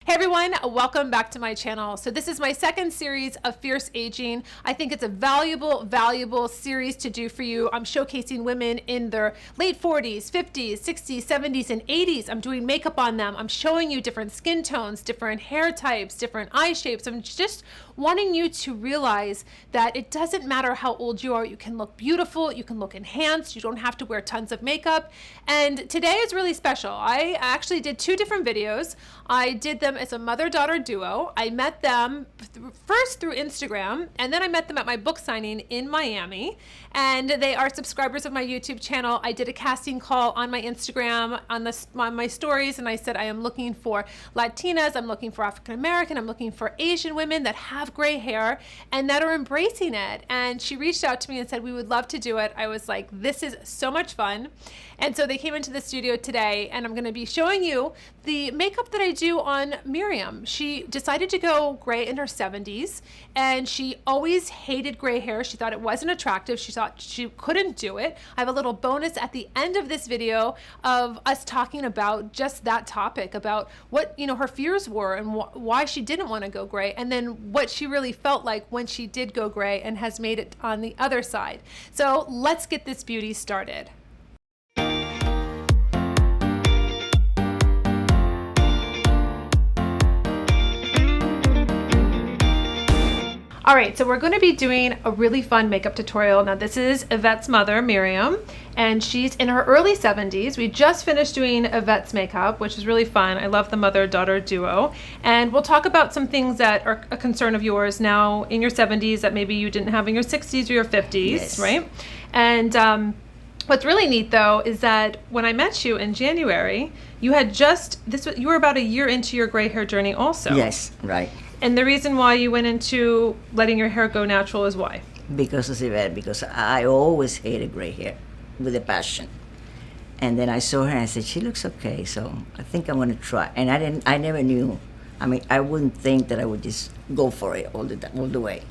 Hey everyone, welcome back to my channel. So this is my second series of Fierce Aging. I think it's a valuable series to do for you. I'm showcasing women in their late 40s, 50s, 60s, 70s, and 80s. I'm doing makeup on them. I'm showing you different skin tones, different hair types, different eye shapes. I'm just wanting you to realize that it doesn't matter how old you are. You can look beautiful, you can look enhanced, you don't have to wear tons of makeup. And today is really special. I actually did two different videos. I did them as a mother-daughter duo. I met them first through Instagram, and then I met them at my book signing in Miami. And they are subscribers of my YouTube channel. I did a casting call on my Instagram, on my stories, and I said I am looking for Latinas, I'm looking for African American, I'm looking for Asian women that have gray hair and that are embracing it. And she reached out to me and said we would love to do it. I was like, this is so much fun. And so they came into the studio today, and I'm going to be showing you the makeup that I do on Miriam. She decided to go gray in her 70s, and she always hated gray hair. She thought it wasn't attractive. She thought she couldn't do it. I have a little bonus at the end of this video of us talking about just that topic, about what her fears were and why she didn't want to go gray, and then what she really felt like when she did go gray and has made it on the other side. So let's get this beauty started. All right, so we're going to be doing a really fun makeup tutorial. Now this is Yvette's mother, Miriam, and she's in her early 70s. We just finished doing Yvette's makeup, which is really fun. I love the mother-daughter duo. And we'll talk about some things that are a concern of yours now in your 70s that maybe you didn't have in your 60s or your 50s, yes. Right? And what's really neat though is that when I met you in January, you had you were about a year into your gray hair journey also. Yes, right. And the reason why you went into letting your hair go natural is why? Because of Yvette, because I always hated gray hair with a passion. And then I saw her and I said, she looks okay, so I think I'm gonna try. And I never knew. I mean, I wouldn't think that I would just go for it all the way.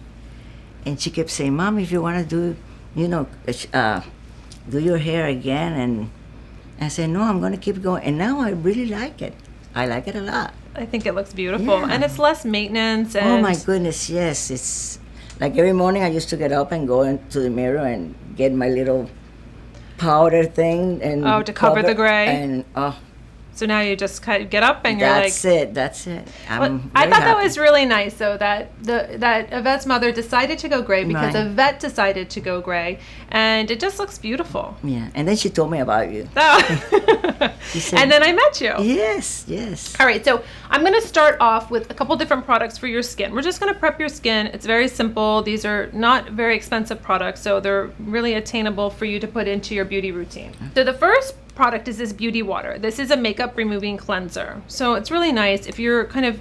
And she kept saying, Mom, if you wanna do, do your hair again. And I said, no, I'm gonna keep going. And now I really like it. I like it a lot. I think it looks beautiful, yeah. And it's less maintenance. And oh my goodness, yes. It's like every morning I used to get up and go into the mirror and get my little powder thing and to cover the gray. And so now you just kind of get up and you're like, that's it. I thought that was really nice though, that Yvette's mother decided to go gray because right. Yvette decided to go gray, and it just looks beautiful. Yeah, and then she told me about you. Oh. Said, and then I met you. Yes, yes. All right, so I'm going to start off with a couple different products for your skin. We're just going to prep your skin. It's very simple. These are not very expensive products, so they're really attainable for you to put into your beauty routine. So the first product is this beauty water. This is a makeup removing cleanser. So it's really nice if you're kind of,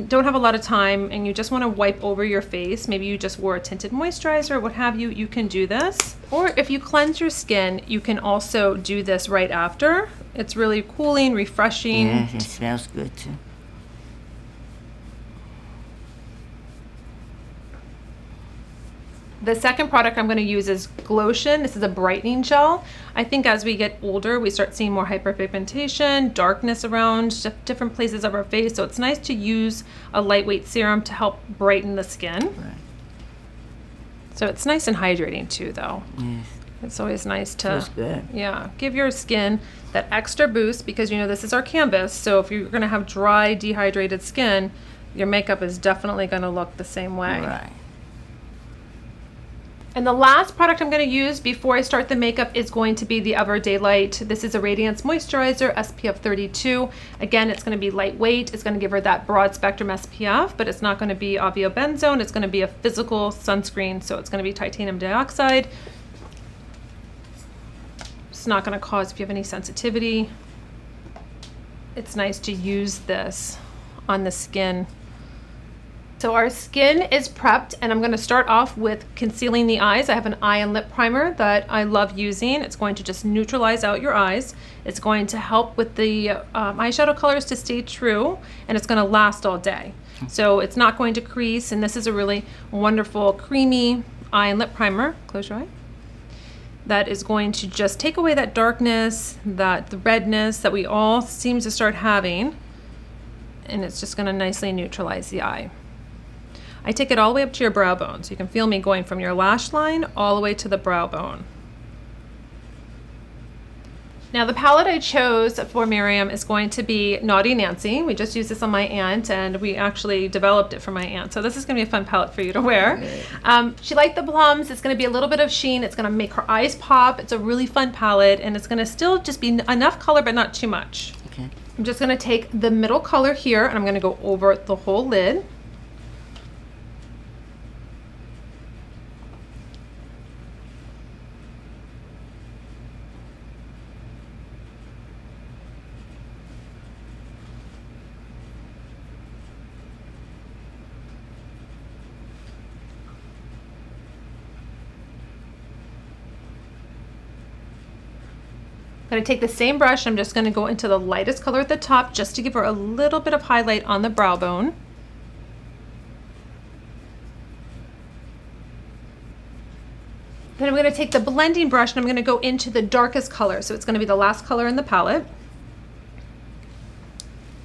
don't have a lot of time and you just want to wipe over your face. Maybe you just wore a tinted moisturizer, what have you, you can do this. Or if you cleanse your skin, you can also do this right after. It's really cooling, refreshing. Yeah, it smells good too. The second product I'm going to use is Glotion. This is a brightening gel. I think as we get older, we start seeing more hyperpigmentation, darkness around different places of our face. So it's nice to use a lightweight serum to help brighten the skin. Right. So it's nice and hydrating too, though. Yes. It's always nice to, feels good. Yeah, give your skin that extra boost because this is our canvas. So if you're going to have dry, dehydrated skin, your makeup is definitely going to look the same way. Right. And the last product I'm going to use before I start the makeup is going to be the Everyday Light. This is a Radiance Moisturizer, SPF 32. Again, it's going to be lightweight. It's going to give her that broad spectrum SPF, but it's not going to be avobenzone. It's going to be a physical sunscreen, so it's going to be titanium dioxide. It's not going to cause, if you have any sensitivity, it's nice to use this on the skin. So our skin is prepped, and I'm going to start off with concealing the eyes. I have an eye and lip primer that I love using. It's going to just neutralize out your eyes. It's going to help with the eyeshadow colors to stay true, and it's going to last all day. So it's not going to crease, and this is a really wonderful creamy eye and lip primer. Close your eye. That is going to just take away that darkness, the redness that we all seem to start having. and it's just gonna nicely neutralize the eye. I take it all the way up to your brow bone, so you can feel me going from your lash line all the way to the brow bone. Now the palette I chose for Miriam is going to be Naughty Nancy. We just used this on my aunt, and we actually developed it for my aunt. So this is gonna be a fun palette for you to wear. She liked the plums. It's gonna be a little bit of sheen. It's gonna make her eyes pop. It's a really fun palette, and it's gonna still just be enough color, but not too much. Okay. I'm just gonna take the middle color here, and I'm gonna go over the whole lid. I'm going to take the same brush. I'm just going to go into the lightest color at the top just to give her a little bit of highlight on the brow bone. Then I'm going to take the blending brush and I'm going to go into the darkest color. So it's going to be the last color in the palette.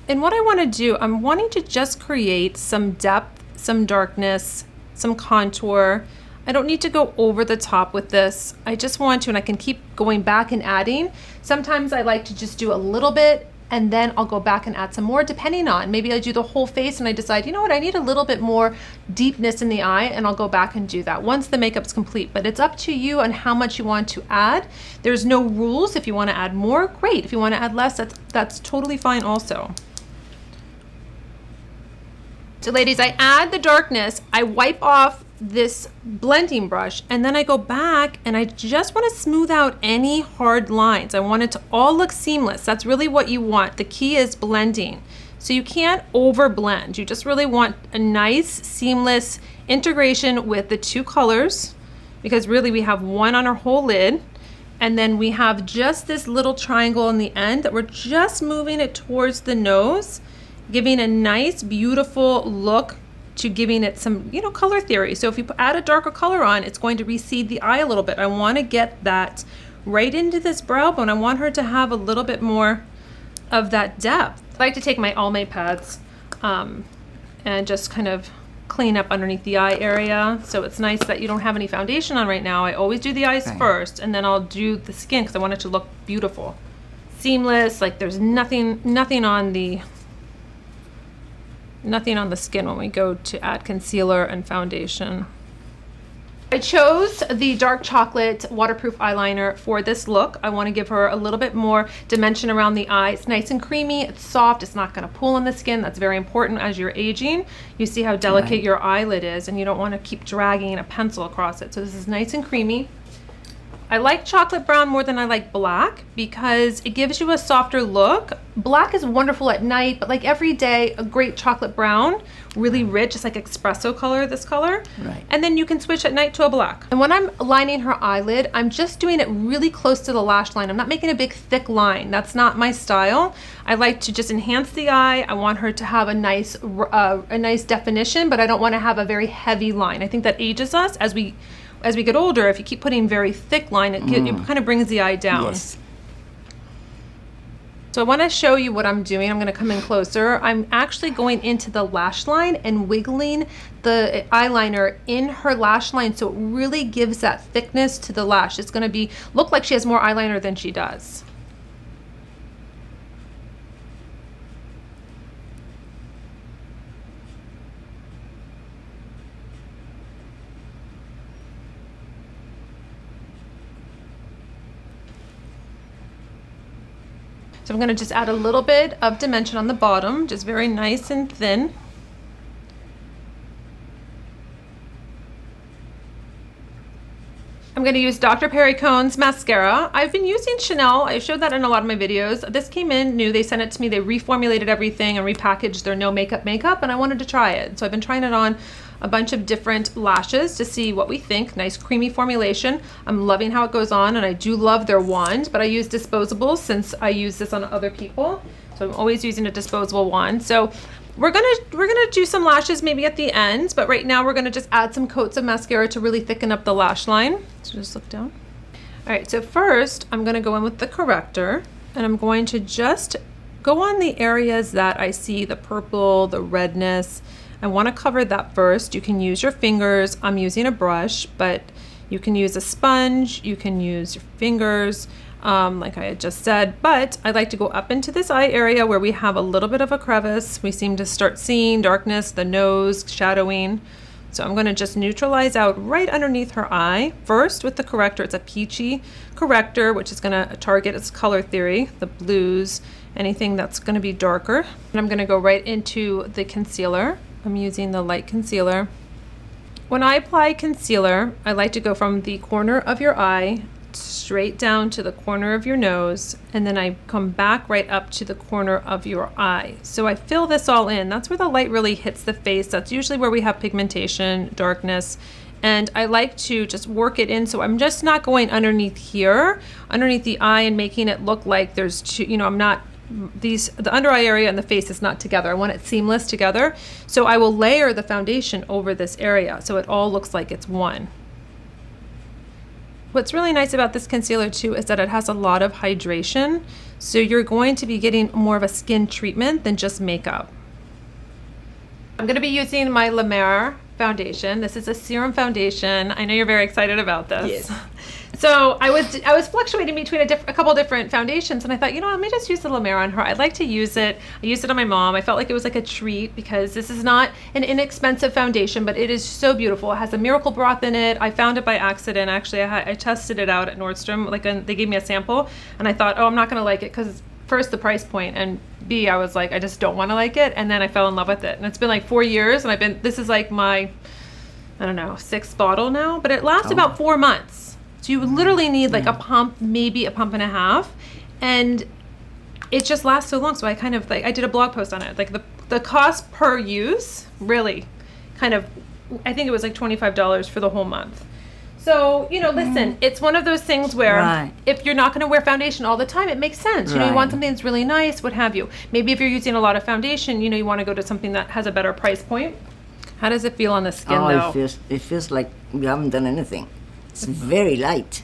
And what I want to do, I'm wanting to just create some depth, some darkness, some contour. I don't need to go over the top with this. I just want to, and I can keep going back and adding. Sometimes I like to just do a little bit and then I'll go back and add some more depending on, maybe I do the whole face and I decide, you know what, I need a little bit more deepness in the eye, and I'll go back and do that once the makeup's complete. But it's up to you on how much you want to add. There's no rules. If you want to add more, great. If you want to add less, that's totally fine also. So ladies, I add the darkness, I wipe off this blending brush, and then I go back and I just want to smooth out any hard lines. I want it to all look seamless. That's really what you want. The key is blending. So you can't over blend. You just really want a nice seamless integration with the two colors, because really we have one on our whole lid, and then we have just this little triangle in the end that we're just moving it towards the nose, giving a nice beautiful look to giving it some, you know, color theory. So if you add a darker color on, it's going to recede the eye a little bit. I want to get that right into this brow bone. I want her to have a little bit more of that depth. I like to take my Almay pads and just kind of clean up underneath the eye area. So it's nice that you don't have any foundation on right now. I always do the eyes first, and then I'll do the skin because I want it to look beautiful. Seamless, like there's nothing on the skin when we go to add concealer and foundation. I chose the dark chocolate waterproof eyeliner for this look. I want to give her a little bit more dimension around the eye. It's nice and creamy, it's soft, it's not going to pull on the skin. That's very important as you're aging. You see how delicate your eyelid is, and you don't want to keep dragging a pencil across it. So this is nice and creamy. I like chocolate brown more than I like black because it gives you a softer look. Black is wonderful at night, but like every day, a great chocolate brown, really rich, it's like espresso color, this color. Right. And then you can switch at night to a black. And when I'm lining her eyelid, I'm just doing it really close to the lash line. I'm not making a big thick line. That's not my style. I like to just enhance the eye. I want her to have a nice definition, but I don't want to have a very heavy line. I think that ages us as we get older. If you keep putting very thick line, it kind of brings the eye down. Yes. So I want to show you what I'm doing. I'm going to come in closer. I'm actually going into the lash line and wiggling the eyeliner in her lash line so it really gives that thickness to the lash. It's going to look like she has more eyeliner than she does. So I'm going to just add a little bit of dimension on the bottom, just very nice and thin. I'm going to use Dr. Perry Cone's mascara. I've been using Chanel. I showed that in a lot of my videos. This came in new. They sent it to me. They reformulated everything and repackaged their no makeup, and I wanted to try it. So I've been trying it on a bunch of different lashes to see what we think. Nice creamy formulation. I'm loving how it goes on, and I do love their wand, but I use disposables since I use this on other people. So I'm always using a disposable wand. So we're gonna do some lashes maybe at the end, but right now we're gonna just add some coats of mascara to really thicken up the lash line. So just look down. All right, so first I'm gonna go in with the corrector, and I'm going to just go on the areas that I see the purple, the redness. I want to cover that first. You can use your fingers. I'm using a brush, but you can use a sponge. You can use your fingers, like I had just said. But I like to go up into this eye area where we have a little bit of a crevice. We seem to start seeing darkness, the nose, shadowing. So I'm going to just neutralize out right underneath her eye. First with the corrector, it's a peachy corrector, which is going to target its color theory, the blues, anything that's going to be darker. And I'm going to go right into the concealer. I'm using the light concealer. When I apply concealer, I like to go from the corner of your eye straight down to the corner of your nose, and then I come back right up to the corner of your eye. So I fill this all in. That's where the light really hits the face. That's usually where we have pigmentation, darkness, and I like to just work it in. So I'm just not going underneath here, underneath the eye, and making it look like there's two, you know, I'm not, the under eye area and the face is not together. I want it seamless together. So I will layer the foundation over this area so it all looks like it's one. What's really nice about this concealer too is that it has a lot of hydration. So you're going to be getting more of a skin treatment than just makeup. I'm going to be using my La Mer foundation. This is a serum foundation. I know you're very excited about this. Yes. So I was fluctuating between a couple different foundations, and I thought, you know, let me just use the La Mer on her. I'd like to use it. I used it on my mom. I felt like it was like a treat because this is not an inexpensive foundation, but it is so beautiful. It has a miracle broth in it. I found it by accident. Actually, I tested it out at Nordstrom. They gave me a sample, and I thought, oh, I'm not going to like it because first the price point, and B, I was like, I just don't want to like it. And then I fell in love with it, and it's been like 4 years, and this is like my, I don't know, 6th bottle now, but it lasts about 4 months. So you literally need like a pump, maybe a pump and a half, and it just lasts so long. So I kind of I did a blog post on it. Like the cost per use really kind of, I think it was like $25 for the whole month. So, you know, listen, it's one of those things where if you're not going to wear foundation all the time, it makes sense. You know, you want something that's really nice, what have you. Maybe if you're using a lot of foundation, you know, you want to go to something that has a better price point. How does it feel on the skin though? It feels like you haven't done anything. It's very light.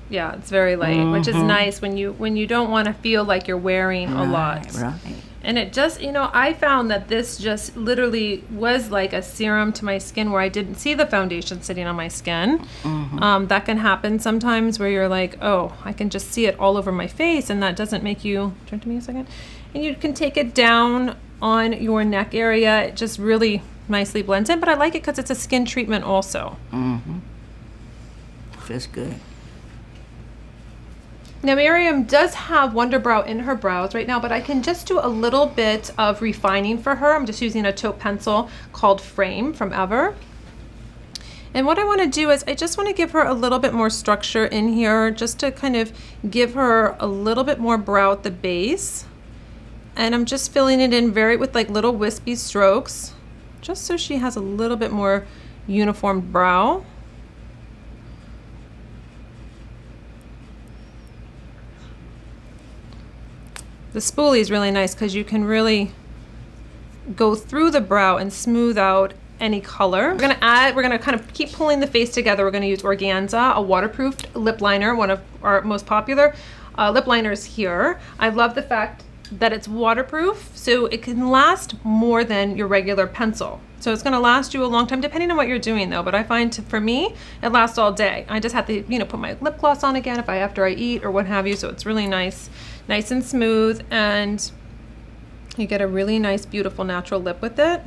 Yeah, it's very light, which is nice when you don't want to feel like you're wearing a lot. Right. And it just, you know, I found that this just literally was like a serum to my skin where I didn't see the foundation sitting on my skin. That can happen sometimes where you're like, oh, I can just see it all over my face, and that doesn't make you, turn to me a second, and you can take it down on your neck area. It just really nicely blends in, but I like it because it's a skin treatment also. Feels good. Now Miriam does have Wonder Brow in her brows right now, but I can just do a little bit of refining for her. I'm just using a taupe pencil called Frame from Ever. And what I want to do is I just want to give her a little bit more structure in here, just to kind of give her a little bit more brow at the base. And I'm just filling it in with like little wispy strokes, just so she has a little bit more uniform brow. The spoolie is really nice because you can really go through the brow and smooth out any color. We're gonna kind of keep pulling the face together. We're gonna use Organza, a waterproof lip liner, one of our most popular lip liners here. I love the fact that it's waterproof, so it can last more than your regular pencil. So it's gonna last you a long time, depending on what you're doing though. But I find for me, it lasts all day. I just have to, you know, put my lip gloss on again after I eat or what have you. So it's really nice and smooth, and you get a really nice, beautiful, natural lip with it.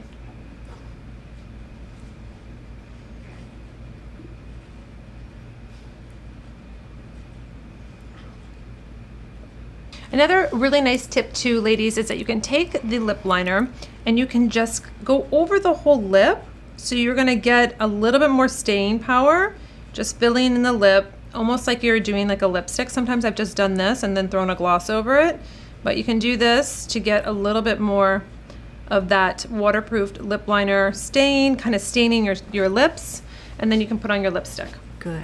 Another really nice tip too, ladies, is that you can take the lip liner and you can just go over the whole lip. So you're gonna get a little bit more staying power, just filling in the lip, almost like you're doing like a lipstick. Sometimes I've just done this and then thrown a gloss over it, but you can do this to get a little bit more of that waterproof lip liner stain, kind of staining your lips, and then you can put on your lipstick. Good.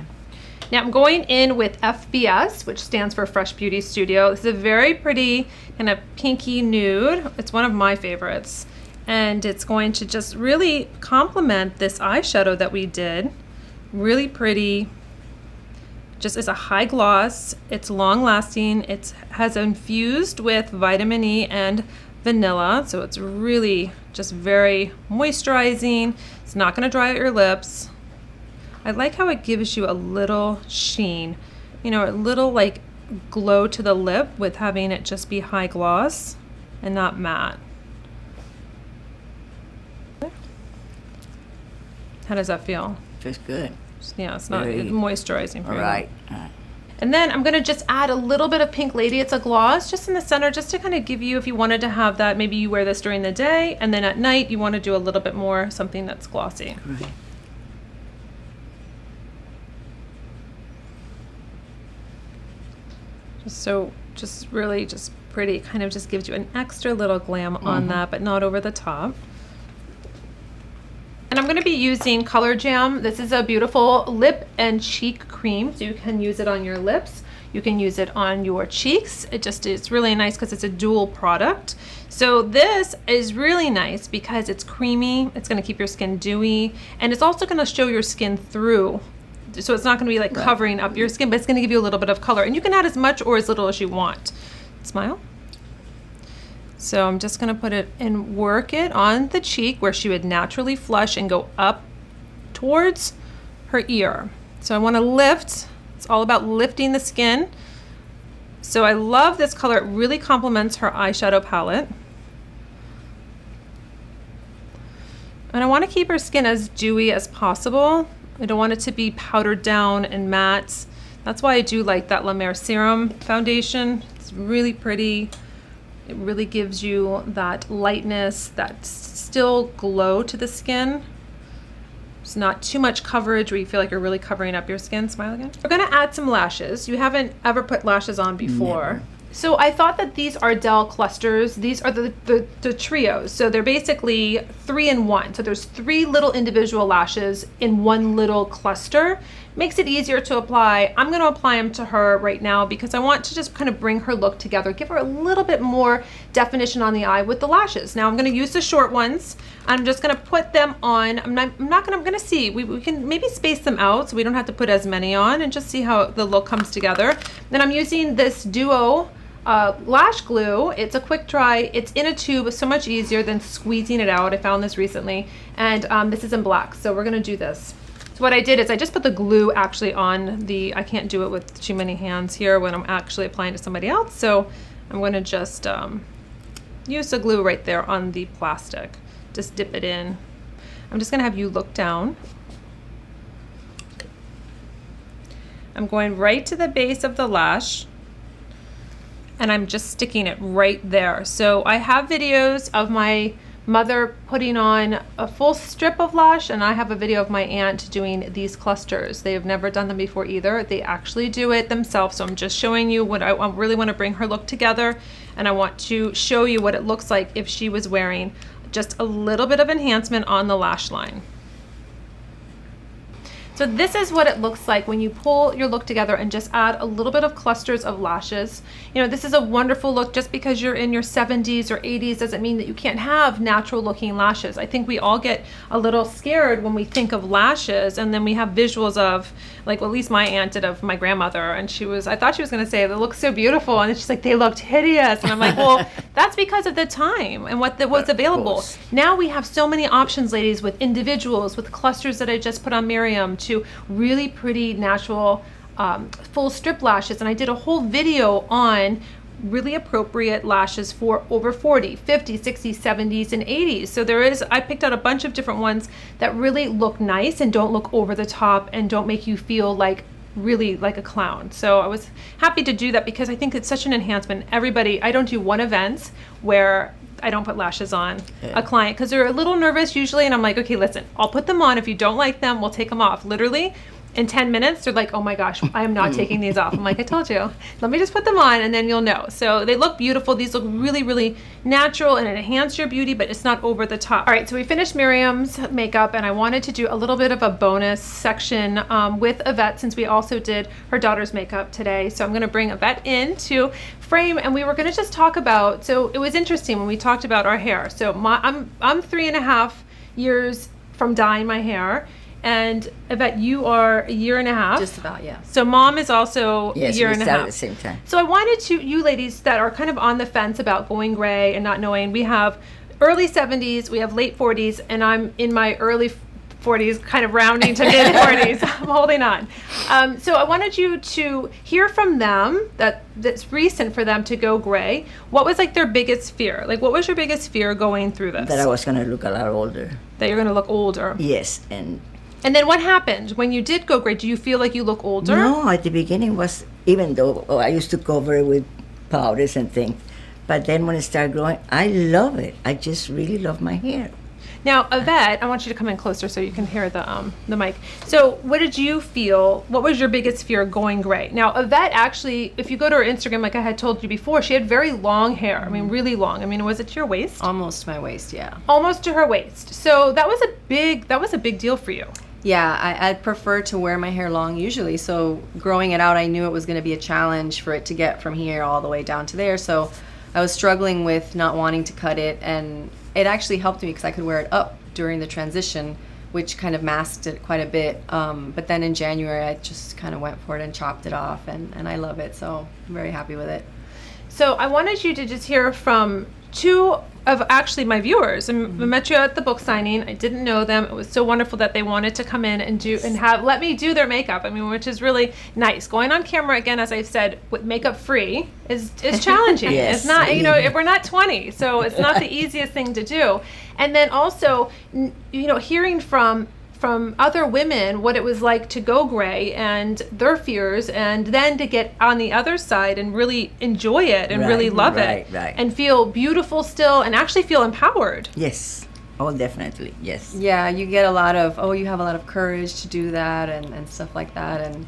Now I'm going in with FBS, which stands for Fresh Beauty Studio. This is a very pretty kind of pinky nude. It's one of my favorites. And it's going to just really complement this eyeshadow that we did. Really pretty, just is a high gloss. It's long lasting. It has infused with vitamin E and vanilla, so it's really just very moisturizing. It's not going to dry out your lips. I like how it gives you a little sheen, you know, a little like glow to the lip with having it just be high gloss and not matte. How does that feel? Feels good. Yeah, it's not Very- moisturizing for All you. right. And then I'm gonna just add a little bit of Pink Lady. It's a gloss just in the center, just to kind of give you, if you wanted to have that, maybe you wear this during the day and then at night you want to do a little bit more, something that's glossy. Right. Just really just pretty, kind of just gives you an extra little glam on that, but not over the top. And I'm going to be using Color Jam. This is a beautiful lip and cheek cream. So you can use it on your lips. You can use it on your cheeks. It's really nice because it's a dual product. So this is really nice because it's creamy. It's going to keep your skin dewy. And it's also going to show your skin through. So it's not going to be like covering up your skin, but it's going to give you a little bit of color. And you can add as much or as little as you want. Smile. So I'm just going to put it and work it on the cheek where she would naturally flush and go up towards her ear. So I want to lift. It's all about lifting the skin. So I love this color. It really complements her eyeshadow palette. And I want to keep her skin as dewy as possible. I don't want it to be powdered down and matte. That's why I do like that La Mer Serum foundation. It's really pretty. It really gives you that lightness, that still glow to the skin. It's not too much coverage where you feel like you're really covering up your skin. Smile again. We're gonna add some lashes. You haven't ever put lashes on before. Never. So I thought that these Ardell clusters, these are the trios. So they're basically 3 in 1. So there's 3 little individual lashes in one little cluster. Makes it easier to apply. I'm going to apply them to her right now because I want to just kind of bring her look together, give her a little bit more definition on the eye with the lashes. Now I'm going to use the short ones. I'm just going to put them on. I'm going to see. We can maybe space them out so we don't have to put as many on and just see how the look comes together. Then I'm using this Duo lash glue. It's a quick dry. It's in a tube. It's so much easier than squeezing it out. I found this recently, and this is in black. So we're gonna do this. So what I did is I just put the glue actually on the. I can't do it with too many hands here when I'm actually applying to somebody else. So I'm gonna just use the glue right there on the plastic. Just dip it in. I'm just gonna have you look down. I'm going right to the base of the lash. And I'm just sticking it right there. So I have videos of my mother putting on a full strip of lash, and I have a video of my aunt doing these clusters. They have never done them before either. They actually do it themselves. So I'm just showing you what I really want to bring her look together, and I want to show you what it looks like if she was wearing just a little bit of enhancement on the lash line. So this is what it looks like when you pull your look together and just add a little bit of clusters of lashes. You know, this is a wonderful look. Just because you're in your 70s or 80s doesn't mean that you can't have natural looking lashes. I think we all get a little scared when we think of lashes, and then we have visuals of, like, well, at least my aunt did of my grandmother, and I thought she was gonna say, they look so beautiful, and she's like, they looked hideous. And I'm like, well, that's because of the time and what was available. Now we have so many options, ladies, with individuals, with clusters that I just put on Miriam, to really pretty natural full strip lashes. And I did a whole video on really appropriate lashes for over 40, 50, 60, 70s, and 80s. So I picked out a bunch of different ones that really look nice and don't look over the top and don't make you feel like really like a clown. So I was happy to do that because I think it's such an enhancement. I don't do one event where I don't put lashes on a client because they're a little nervous usually, and I'm like, okay, listen, I'll put them on. If you don't like them, we'll take them off. Literally in 10 minutes, they're like, oh my gosh, I am not taking these off. I'm like, I told you, let me just put them on and then you'll know. So they look beautiful. These look really, really natural and enhance your beauty, but it's not over the top. All right, so we finished Miriam's makeup, and I wanted to do a little bit of a bonus section with Yvette, since we also did her daughter's makeup today. So I'm gonna bring Yvette in to frame, and we were gonna just talk about, so it was interesting when we talked about our hair. So I'm 3.5 years from dyeing my hair. And Yvette, you are a year and a half. Just about, yeah. So mom is also Yes, a year we and a started half. at the same time. So I wanted to, you ladies that are kind of on the fence about going gray and not knowing, we have early 70s, we have late 40s, and I'm in my early 40s, kind of rounding to mid 40s. I'm holding on. So I wanted you to hear from them that's recent for them to go gray. What was like their biggest fear? Like, what was your biggest fear going through this? That I was going to look a lot older. That you're going to look older. Yes, And then what happened when you did go gray? Do you feel like you look older? no, at the beginning was, even though I used to cover it with powders and things, but then when it started growing, I love it. I just really love my hair. Now, Yvette, I want you to come in closer so you can hear the mic. So what did you feel? What was your biggest fear going gray? Now, Yvette actually, if you go to her Instagram, like I had told you before, she had very long hair. I mean, really long. I mean, was it to your waist? Almost my waist, yeah. Almost to her waist. So that was a big deal for you. Yeah, I'd prefer to wear my hair long usually. So growing it out, I knew it was going to be a challenge for it to get from here all the way down to there. So I was struggling with not wanting to cut it, and it actually helped me because I could wear it up during the transition, which kind of masked it quite a bit. But then in January, I just kind of went for it and chopped it off, and I love it. So I'm very happy with it. So I wanted you to just hear from two of actually my viewers. I met you at the book signing. I didn't know them. It was so wonderful that they wanted to come in and let me do their makeup. I mean, which is really nice. Going on camera again, as I've said, with makeup free is challenging. Yes. It's not, we're not 20, so it's not the easiest thing to do. And then also, hearing from other women what it was like to go gray and their fears, and then to get on the other side and really enjoy it and really love it and feel beautiful still and actually feel empowered. Yes. Oh, definitely. Yes. Yeah, you get a lot of, you have a lot of courage to do that and stuff like that. And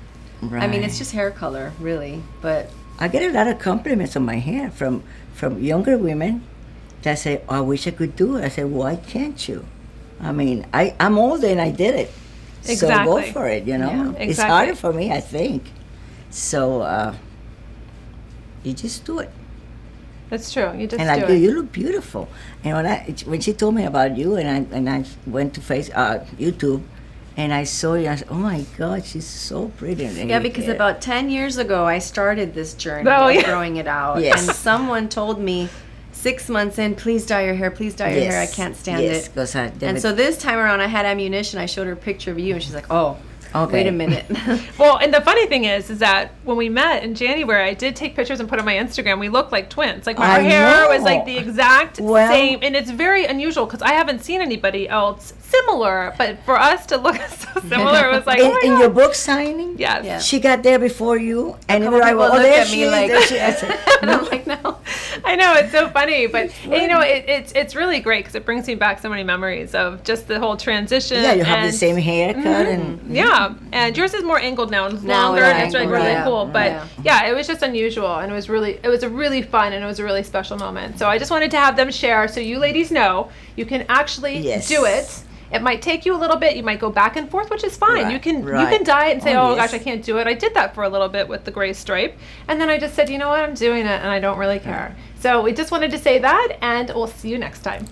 I mean, it's just hair color, really. But I get a lot of compliments on my hair from younger women that say, I wish I could do it. I said, why can't you? I mean, I'm older and I did it. Exactly. So go for it, Yeah, It's exactly. harder for me, I think. So you just do it. That's true. You just And do it. you look beautiful. And when she told me about you, and I went to YouTube, and I saw you, I said, oh my God, she's so pretty. yeah, because about 10 years ago, I started this journey of growing it out. Yes. And someone told me 6 months in, please dye your hair, please dye your hair. I can't stand it. And So this time around, I had ammunition. I showed her a picture of you, and she's like, oh, wait a minute. Well, and the funny thing is that when we met in January, I did take pictures and put on my Instagram. We looked like twins. Like our hair was like the exact same, and it's very unusual because I haven't seen anybody else similar. But for us to look so similar, it was like, oh my in God. your book signing, Yes. Yeah. she got there before you, and couple everybody people went, look there at she me is, like- there she is. I said, And I'm like, no. I know, it's so funny, but it's really great because it brings me back so many memories of just the whole transition. Yeah, you have the and- same haircut, and Yeah, and yours is more angled now. It's Now longer, it's and it's like angled, really yeah. cool. But Yeah. yeah, it was just unusual, and it was a really fun, and it was a really special moment. So I just wanted to have them share, so you ladies know you can actually Yes. do it. It might take you a little bit. You might go back and forth, which is fine. Right, You can right. dye it and say, Oh, "Oh yes. gosh, I can't do it." I did that for a little bit with the gray stripe, and then I just said, "You know what? I'm doing it, and I don't really care." So we just wanted to say that, and we'll see you next time.